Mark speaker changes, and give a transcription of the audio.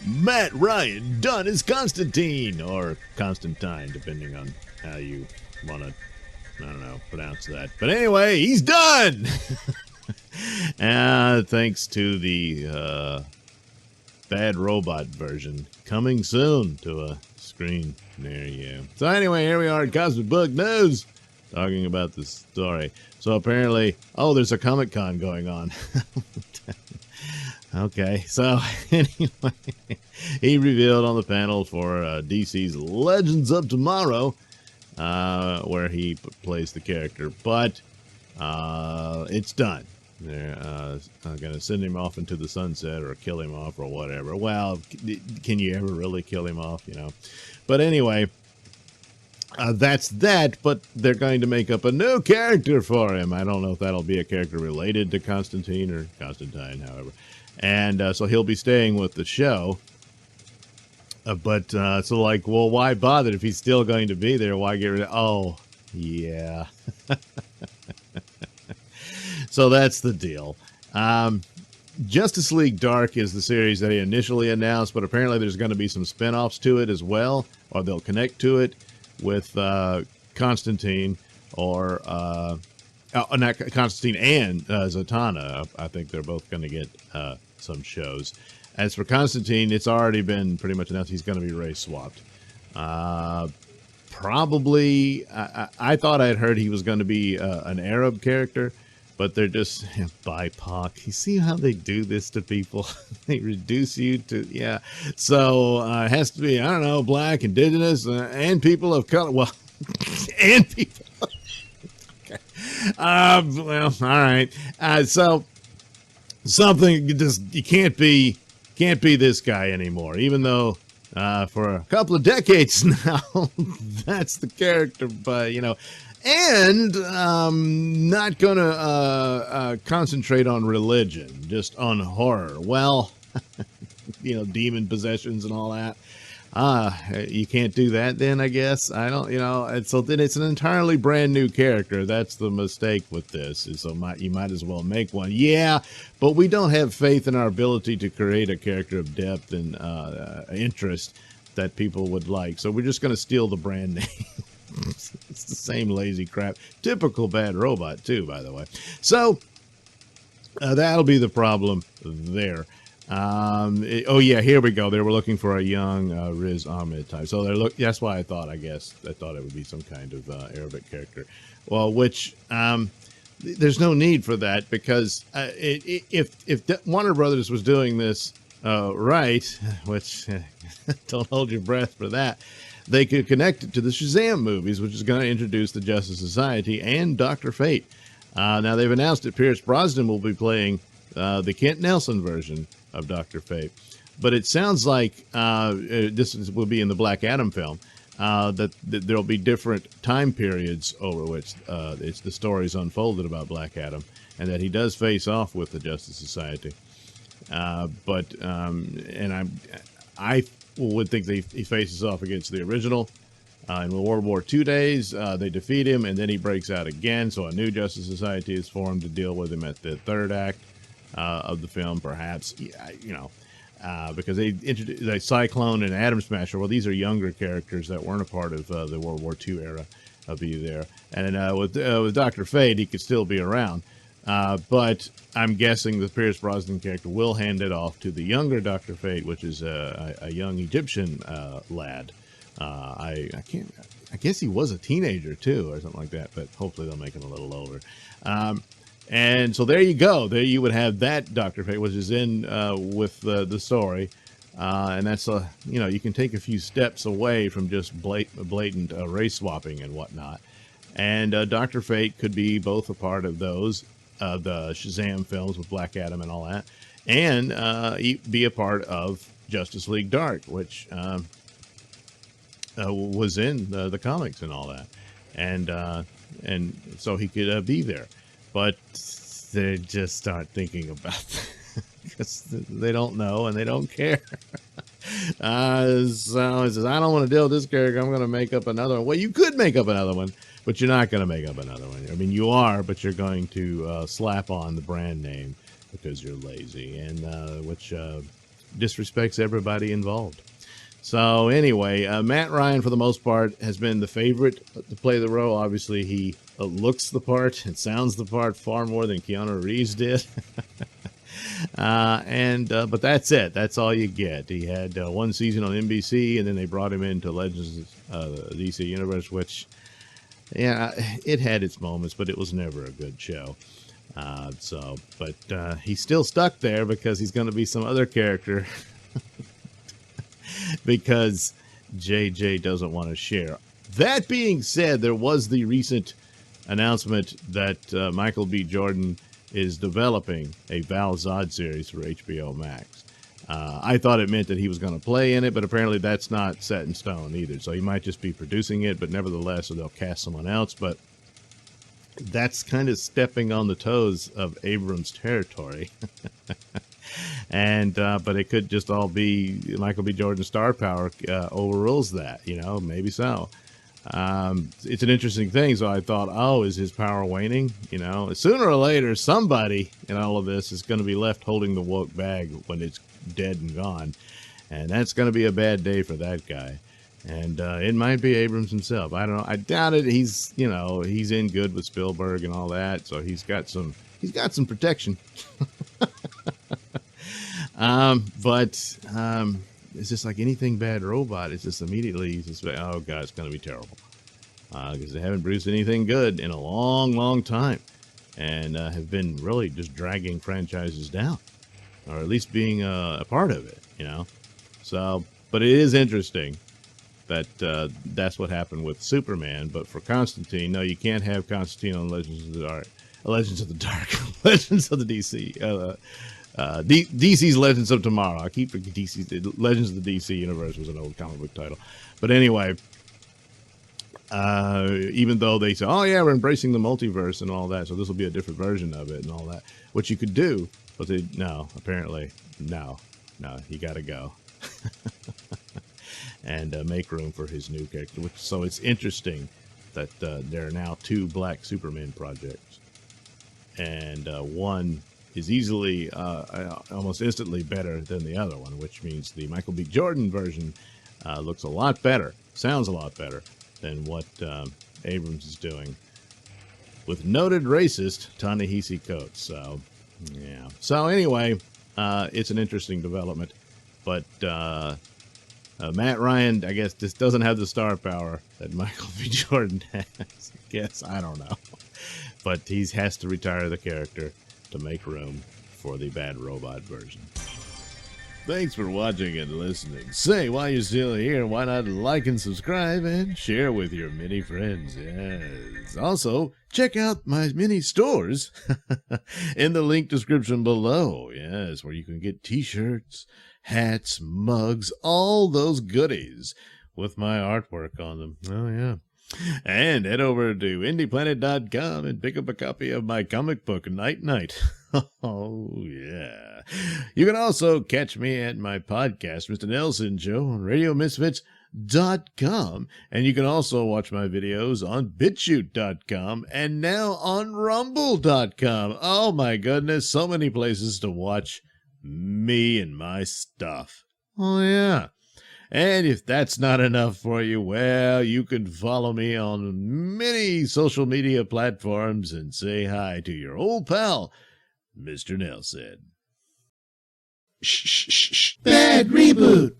Speaker 1: Matt Ryan done as Constantine, or Constantine, depending on how you want to, I don't know, pronounce that. But anyway, he's done! Thanks to the Bad Robot version coming soon to a screen near you. So anyway, here we are at Cosmic Book News, talking about the story. So apparently, there's a Comic-Con going on. Okay, so anyway, he revealed on the panel for DC's Legends of Tomorrow, where he plays the character, but it's done. They're going to send him off into the sunset or kill him off or whatever. Well, can you ever really kill him off, But anyway, that's that, but they're going to make up a new character for him. I don't know if that'll be a character related to Constantine or Constantine, however. And so he'll be staying with the show. But so like, well, why bother if he's still going to be there? Why get rid of... Oh, yeah. So that's the deal. Justice League Dark is the series that he initially announced, but apparently there's going to be some spinoffs to it as well, or they'll connect to it with Constantine or... not Constantine and Zatanna. I think they're both going to get some shows. As for Constantine, it's already been pretty much announced he's going to be race swapped. Probably, I thought I'd heard he was going to be an Arab character, but they're just BIPOC. You see how they do this to people? They reduce you to, yeah. So it has to be, I don't know, black, indigenous, and people of color. Well, and people. Well, all right. So something you can't be this guy anymore, even though for a couple of decades now that's the character, but and not gonna concentrate on religion, just on horror. Well, demon possessions and all that. You can't do that then, I guess. I don't, and so then it's an entirely brand new character. That's the mistake with this, is so you might as well make one. Yeah, but we don't have faith in our ability to create a character of depth and interest that people would like. So we're just going to steal the brand name. It's the same lazy crap. Typical Bad Robot, too, by the way. So that'll be the problem there. Oh yeah, here we go. They were looking for a young Riz Ahmed type. So that's why I thought it would be some kind of Arabic character. Well, which there's no need for that, because if Warner Brothers was doing this right, which don't hold your breath for that, they could connect it to the Shazam movies, which is going to introduce the Justice Society and Dr. Fate. Now they've announced that Pierce Brosnan will be playing the Kent Nelson version of Dr. Fate, but it sounds like will be in the Black Adam film, that there'll be different time periods over which the stories unfolded about Black Adam, and that he does face off with the Justice Society. But I would think he faces off against the original. In the World War II days, they defeat him, and then he breaks out again, so a new Justice Society is formed to deal with him at the third act of the film, perhaps. Because they introduced like Cyclone and Atom Smasher. Well, these are younger characters that weren't a part of the World War II era of be there. And with Dr. Fate, he could still be around. But I'm guessing the Pierce Brosnan character will hand it off to the younger Dr. Fate, which is a young Egyptian lad. I guess he was a teenager too, or something like that, but hopefully they'll make him a little older. And so there you go. There you would have that Dr. Fate, which is in with the story. And that's, you can take a few steps away from just blatant race swapping and whatnot. And Dr. Fate could be both a part of those, the Shazam films with Black Adam and all that, and be a part of Justice League Dark, which was in the comics and all that. And so he could be there. But they just aren't thinking about that, because they don't know and they don't care. So he says, I don't want to deal with this character. I'm going to make up another one. Well, you could make up another one, but you're not going to make up another one. I mean, you are, but you're going to slap on the brand name because you're lazy, and which disrespects everybody involved. So anyway, Matt Ryan, for the most part, has been the favorite to play the role. Obviously, he looks the part and sounds the part far more than Keanu Reeves did. But that's it. That's all you get. He had one season on NBC, and then they brought him into Legends of the DC Universe, which, yeah, it had its moments, but it was never a good show. But he's still stuck there because he's going to be some other character because JJ doesn't want to share. That being said, there was the recent announcement that Michael B. Jordan is developing a Val Zod series for HBO Max. I thought it meant that he was going to play in it, but apparently that's not set in stone either. So he might just be producing it, but nevertheless, they'll cast someone else. But that's kind of stepping on the toes of Abrams' territory. But it could just all be Michael B. Jordan's star power overrules that, maybe so. It's an interesting thing. So I thought, is his power waning? Sooner or later, somebody in all of this is going to be left holding the woke bag when it's dead and gone. And that's going to be a bad day for that guy. And it might be Abrams himself. I don't know. I doubt it. He's in good with Spielberg and all that. So he's got some protection. But it's just like anything bad robot. It's just immediately, oh God, it's going to be terrible. Because they haven't produced anything good in a long, long time. And have been really just dragging franchises down. Or at least being a part of it, So, but it is interesting that that's what happened with Superman. But for Constantine, no, you can't have Constantine on Legends of the Dark. Legends of the DC. DC's Legends of Tomorrow. I keep forgetting DC. Legends of the DC Universe was an old comic book title. But anyway, even though they say, we're embracing the multiverse and all that, so this will be a different version of it and all that, which you could do, but apparently, no, you got to go. And make room for his new character. So it's interesting that there are now 2 Black Superman projects. And one is easily, almost instantly better than the other one, which means the Michael B. Jordan version looks a lot better, sounds a lot better than what Abrams is doing with noted racist Ta-Nehisi Coates. So, yeah. So anyway, it's an interesting development, but Matt Ryan, I guess, just doesn't have the star power that Michael B. Jordan has. I guess, I don't know. But he has to retire the character to make room for the bad robot version. Thanks for watching and listening. Say, while you're still here, why not like and subscribe and share with your many friends? Yes. Also, check out my mini stores in the link description below. Yes, where you can get t-shirts, hats, mugs, all those goodies with my artwork on them. Oh, yeah. And head over to indieplanet.com and pick up a copy of my comic book, Night Night. Oh, yeah. You can also catch me at my podcast, Mr. Nailsin Show, on RadioMisfits.com. And you can also watch my videos on BitChute.com and now on Rumble.com. Oh, my goodness. So many places to watch me and my stuff. Oh, yeah. And if that's not enough for you, well, you can follow me on many social media platforms and say hi to your old pal, Mr. Nailsin.
Speaker 2: Shh, shh, shh, shh. Bad reboot.